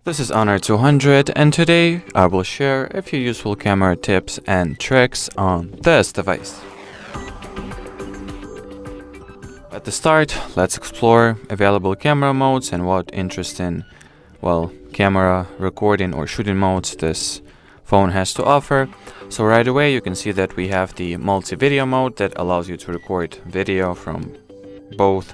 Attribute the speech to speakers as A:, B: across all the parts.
A: This is Honor 200, and today I will share a few useful camera tips and tricks on this device. At the start, let's explore available camera modes and what interesting, camera recording or shooting modes this phone has to offer. So right away you can see that we have the multi-video mode that allows you to record video from both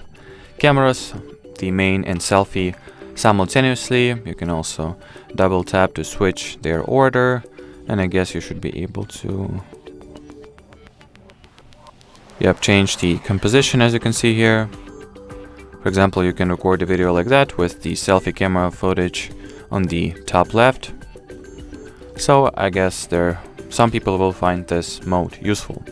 A: cameras, the main and selfie, simultaneously. You can also double tap to switch their order, and I guess you should be able to change the composition, as you can see here. For example, you can record a video like that with the selfie camera footage on the top left. So I guess some people will find this mode useful.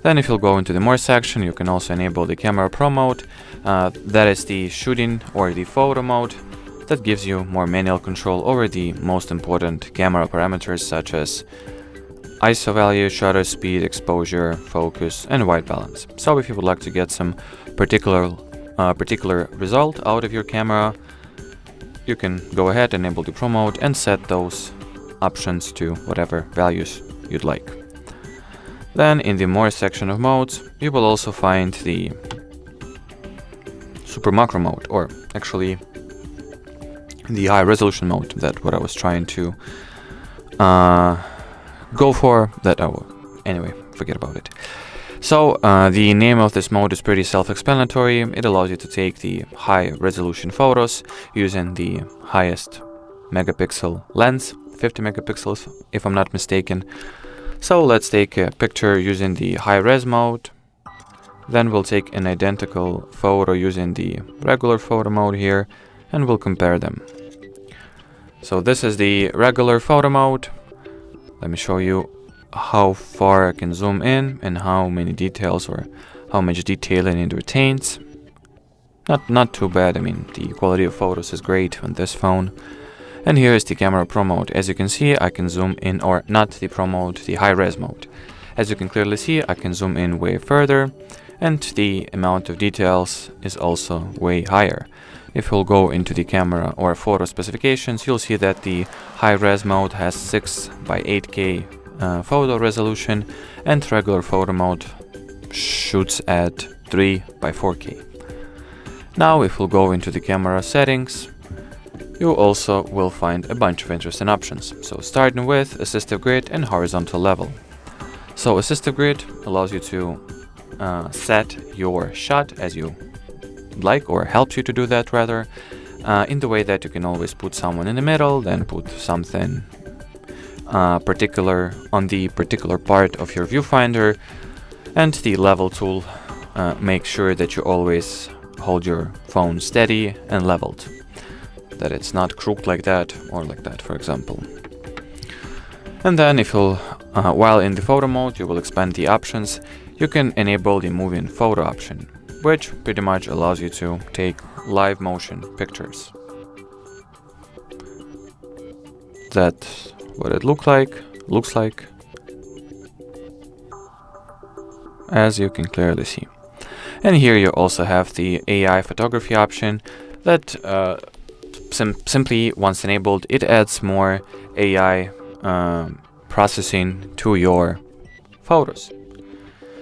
A: Then if you'll go into the more section, you can also enable the camera pro mode. That is the shooting or the photo mode that gives you more manual control over the most important camera parameters such as ISO value, shutter speed, exposure, focus, and white balance. So if you would like to get some particular result out of your camera, you can go ahead, enable the pro mode, and set those options to whatever values you'd like. Then in the more section of modes, you will also find the super macro mode, or actually the high resolution mode. That's what I was trying to go for. Anyway, forget about it. So the name of this mode is pretty self-explanatory. It allows you to take the high resolution photos using the highest megapixel lens, 50 megapixels if I'm not mistaken. So let's take a picture using the high res mode. Then we'll take an identical photo using the regular photo mode here, and we'll compare them. So this is the regular photo mode. Let me show you how far I can zoom in and how many details or how much detailing it retains. Not too bad. I mean, the quality of photos is great on this phone. And here is the camera pro mode. As you can see, I can zoom in, or not the pro mode, the high res mode. As you can clearly see, I can zoom in way further, and the amount of details is also way higher. If we'll go into the camera or photo specifications, you'll see that the high res mode has 6 by 8K photo resolution, and regular photo mode shoots at 3 by 4K. Now if we'll go into the camera settings, you also will find a bunch of interesting options. So starting with assistive grid and horizontal level. So assistive grid allows you to set your shot as you like, or helps you to do that rather, in the way that you can always put someone in the middle, then put something particular on the particular part of your viewfinder, and the level tool makes sure that you always hold your phone steady and leveled, that it's not crooked like that or like that, for example. And then if you'll while in the photo mode, you will expand the options. You can enable the moving photo option, which pretty much allows you to take live motion pictures. That's what it looks like, as you can clearly see. And here you also have the AI photography option that simply, once enabled, it adds more AI processing to your photos.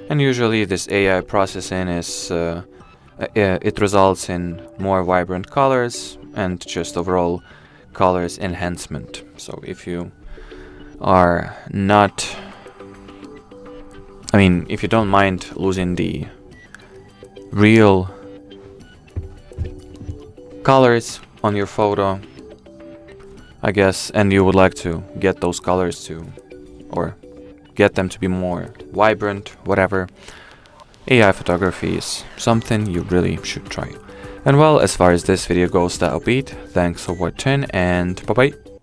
A: And usually this AI processing is it results in more vibrant colors and just overall colors enhancement. So if you are not, if you don't mind losing the real colors on your photo, I guess, and you would like to get those colors to, or get them to be more vibrant, whatever, AI photography is something you really should try. And well, as far as this video goes, that'll be it. Thanks for watching, and bye bye.